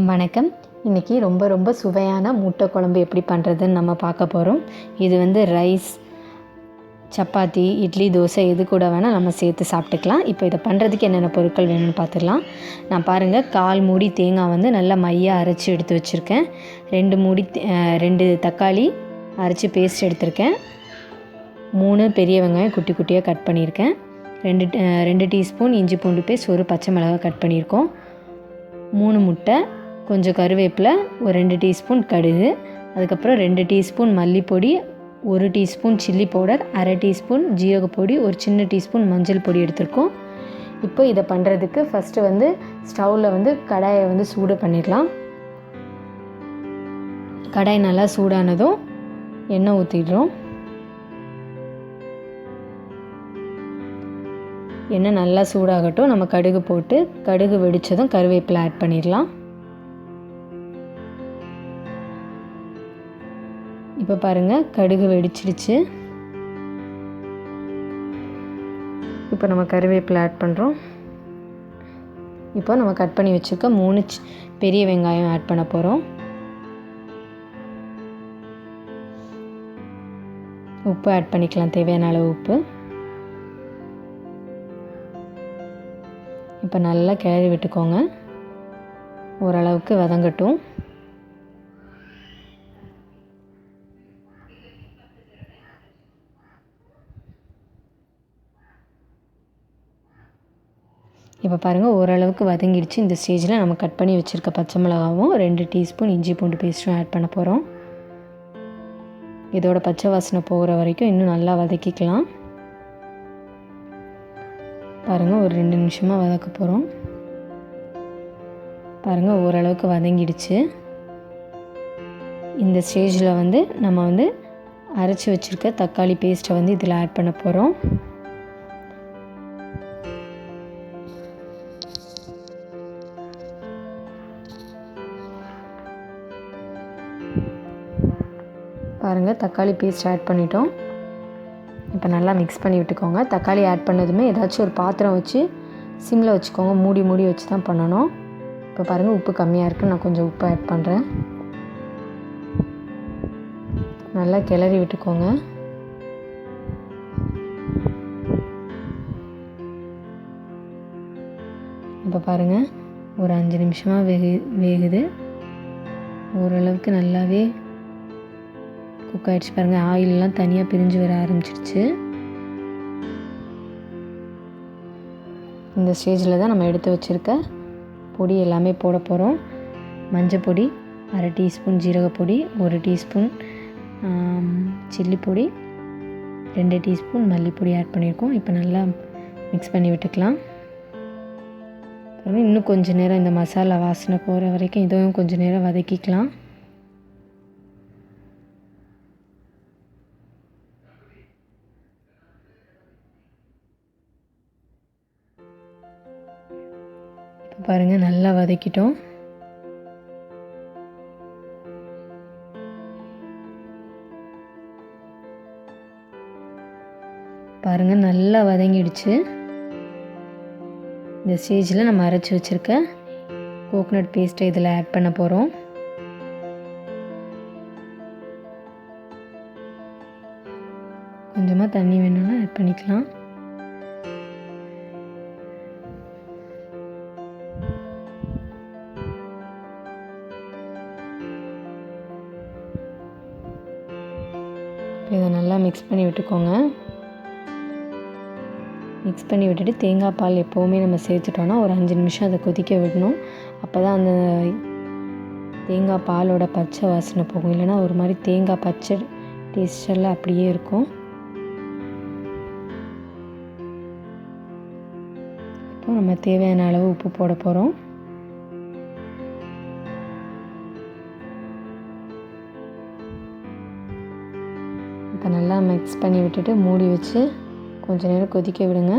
வணக்கம். இன்றைக்கி ரொம்ப சுவையான முட்டை குழம்பு எப்படி பண்ணுறதுன்னு நம்ம பார்க்க போகிறோம். இது ரைஸ், சப்பாத்தி, இட்லி, தோசை எது கூட வேணால் நம்ம சேர்த்து சாப்பிட்டுக்கலாம். இப்போ இதை பண்ணுறதுக்கு என்னென்ன பொருட்கள் வேணும்னு பார்த்துடலாம். நான் பாருங்கள், 1/4 மூடி தேங்காய் நல்லா மையாக அரைச்சி எடுத்து வச்சுருக்கேன். 2 தக்காளி அரைச்சி பேஸ்ட் எடுத்திருக்கேன். 3 பெரிய வெங்காயம் குட்டி குட்டியாக கட் பண்ணியிருக்கேன். 2 டீஸ்பூன் இஞ்சி பூண்டு பேஸ்ட், ஒரு பச்சை மிளகாய் கட் பண்ணியிருக்கோம். 3 முட்டை, கொஞ்சம் கருவேப்பிலை, ஒரு 2 டீஸ்பூன் கடுகு, அதுக்கப்புறம் 2 டீஸ்பூன் மல்லிப்பொடி, 1 டீஸ்பூன் சில்லி பவுடர், 1/2 டீஸ்பூன் ஜீரகப்பொடி, ஒரு சின்ன டீஸ்பூன் மஞ்சள் பொடி எடுத்திருக்கோம். இப்போ இதை பண்ணுறதுக்கு ஃபஸ்ட்டு ஸ்டவ்வில் கடாயை சூடு பண்ணிடலாம். கடாய் நல்லா சூடானதும் எண்ணெய் ஊற்றிடுறோம். எண்ணெய் நல்லா சூடாகட்டும். நம்ம கடுகு போட்டு கடுகு வெடித்ததும் கருவேப்பிலை ஆட் பண்ணிடலாம். இப்போ பாருங்கள், கடுகு வெடிச்சிடுச்சு. இப்போ நம்ம கருவேப்பிலை ஆட் பண்ணுறோம். இப்போ நம்ம கட் பண்ணி வச்சுருக்க 3 பெரிய வெங்காயம் ஆட் பண்ண போகிறோம். உப்பு ஆட் பண்ணிக்கலாம், தேவையான அளவு உப்பு. இப்போ நல்லா கிளறி விட்டுக்கோங்க, ஓரளவுக்கு வதங்கட்டும். இப்போ பாருங்கள், ஓரளவுக்கு வதங்கிடுச்சு. இந்த ஸ்டேஜில் நம்ம கட் பண்ணி வச்சுருக்க பச்சை மிளகாவும் 2 டீஸ்பூன் இஞ்சி பூண்டு பேஸ்ட்டும் ஆட் பண்ண போகிறோம். இதோட பச்சை வாசனை போகிற வரைக்கும் இன்னும் நல்லா வதக்கிக்கலாம். பாருங்கள், ஒரு 2 நிமிஷமாக வதக்க போகிறோம். பாருங்கள், ஓரளவுக்கு வதங்கிடுச்சு. இந்த ஸ்டேஜில் நம்ம அரைச்சி வச்சுருக்க தக்காளி பேஸ்ட்டை இதில் ஆட் பண்ண போகிறோம். பாருங்கள், தக்காளி பேஸ்ட் ஆட் பண்ணிட்டோம். இப்போ நல்லா மிக்ஸ் பண்ணி விட்டுக்கோங்க. தக்காளி ஆட் பண்ணதுமே ஏதாச்சும் ஒரு பாத்திரம் வச்சு சிம்மில் வச்சுக்கோங்க. மூடி வச்சு தான் பண்ணணும். இப்போ பாருங்கள், உப்பு கம்மியாக இருக்குது. நான் கொஞ்சம் உப்பு ஆட் பண்ணுறேன். நல்லா கிளறி விட்டுக்கோங்க. இப்போ பாருங்கள், ஒரு 5 நிமிஷமாக வேகுது. ஓரளவுக்கு நல்லாவே குக் ஆகிடுச்சு. பாருங்கள், ஆயிலெலாம் தனியாக பிரிஞ்சு வர ஆரம்பிச்சிடுச்சு. இந்த ஸ்டேஜில் தான் நம்ம எடுத்து வச்சுருக்க பொடி எல்லாமே போட போகிறோம். மஞ்சள் பொடி, 1/2 டீஸ்பூன் ஜீரகப்பொடி, 1 டீஸ்பூன் சில்லி பொடி, 2 டீஸ்பூன் மல்லிப்பொடி ஆட் பண்ணியிருக்கோம். இப்போ நல்லா மிக்ஸ் பண்ணி விட்டுக்கலாம். பாருங்கள், இன்னும் கொஞ்சம் நேரம் இந்த மசாலா வாசனை போகிற வரைக்கும் இதுவும் கொஞ்சம் நேரம் வதக்கிக்கலாம். பாருங்கள், நல்லா வதக்கிட்டோம். பாருங்கள், நல்லா வதங்கிடுச்சு. இந்த ஸ்டேஜில் நம்ம அரைச்சி வச்சுருக்க கோகனட் பேஸ்ட்டை இதில் ஆட் பண்ண போகிறோம். கொஞ்சமாக தண்ணி வேணும்னா ஆட் பண்ணிக்கலாம். இதை நல்லா மிக்ஸ் பண்ணி விட்டுக்கோங்க. மிக்ஸ் பண்ணி விட்டுட்டு தேங்காய் பால் எப்போவுமே நம்ம சேர்த்துட்டோன்னா ஒரு 5 நிமிஷம் அதை கொதிக்க விடணும். அப்போ தான் அந்த தேங்காய் பாலோட பச்சை வாசனை போகும். இல்லைன்னா ஒரு மாதிரி தேங்காய் பச்சை டேஸ்டெல்லாம் அப்படியே இருக்கும். இப்போ நம்ம தேவையான அளவு உப்பு போட போகிறோம். இப்போ நல்லா மிக்ஸ் பண்ணி விட்டுட்டு மூடி வச்சு கொஞ்சம் நேரம் கொதிக்க விடுங்க.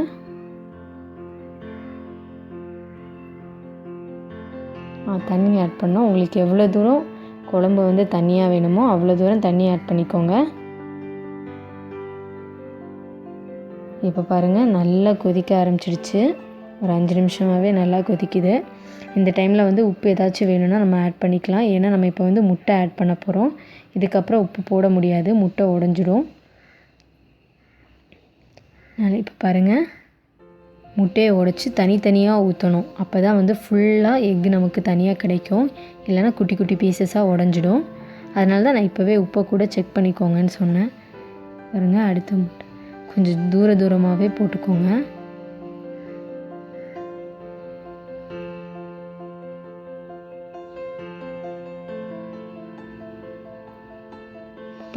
தண்ணி ஆட் பண்ணோம். உங்களுக்கு எவ்வளோ தூரம் குழம்பு தண்ணியாக வேணுமோ அவ்வளோ தூரம் தண்ணி ஆட் பண்ணிக்கோங்க. இப்போ பாருங்கள், நல்லா கொதிக்க ஆரம்பிச்சிடுச்சு. ஒரு 5 நிமிஷமாகவே நல்லா கொதிக்குது. இந்த டைமில் வந்து உப்பு ஏதாச்சும் வேணும்னா நம்ம ஆட் பண்ணிக்கலாம். ஏன்னா நம்ம இப்போ வந்து முட்டை ஆட் பண்ண போகிறோம். இதுக்கப்புறம் உப்பு போட முடியாது, முட்டை உடஞ்சிடும். இப்போ பாருங்கள், முட்டையை உடைச்சி தனித்தனியாக ஊற்றணும். அப்போ தான் வந்து ஃபுல்லாக எக்கு நமக்கு தனியாக கிடைக்கும். இல்லைனா குட்டி குட்டி பீசஸாக உடஞ்சிடும். அதனால தான் நான் இப்போவே உப்பை கூட செக் பண்ணிக்கோங்கன்னு சொன்னேன். பாருங்கள், அடுத்த முட்டை கொஞ்சம் தூரமாகவே போட்டுக்கோங்க.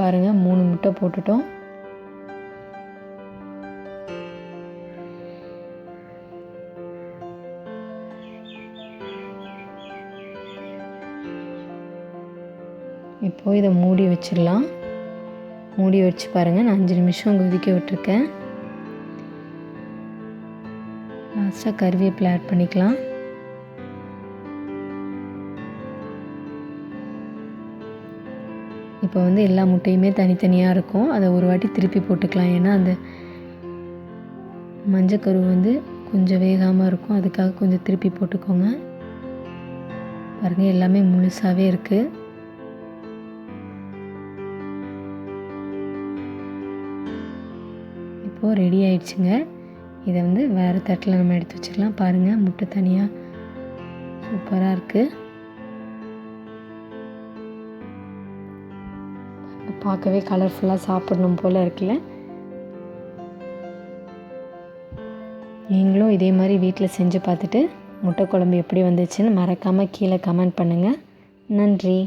பாருங்கள், 3 முட்டை போட்டுட்டோம். இப்போது இதை மூடி வச்சிடலாம். மூடி வச்சு பாருங்கள், நான் 5 நிமிஷம் கொதிக்க விட்டுருக்கேன். லாஸ்ட்டாக கறிவேப்பிலை ஆட் பண்ணிக்கலாம். இப்போ வந்து எல்லா முட்டையுமே தனித்தனியாக இருக்கும். அதை ஒரு வாட்டி திருப்பி போட்டுக்கலாம். ஏன்னா அந்த மஞ்சக்கரு வந்து கொஞ்சம் வேகாமல் இருக்கும். அதுக்காக கொஞ்சம் திருப்பி போட்டுக்கோங்க. பாருங்கள், எல்லாமே முழுசாகவே இருக்குது. இப்போது ரெடி ஆயிடுச்சுங்க. இதை வந்து வேறு தட்டில் நம்ம எடுத்து வச்சுக்கலாம். பாருங்கள், முட்டை தனியாக சூப்பராக இருக்குது. பார்க்கவே கலர்ஃபுல்லாக சாப்பிடணும் போல் இருக்குல்ல. நீங்களும் இதே மாதிரி வீட்டில் செஞ்சு பார்த்துட்டு முட்டை குழம்பு எப்படி வந்துச்சுன்னு மறக்காமல் கீழே கமெண்ட் பண்ணுங்கள். நன்றி.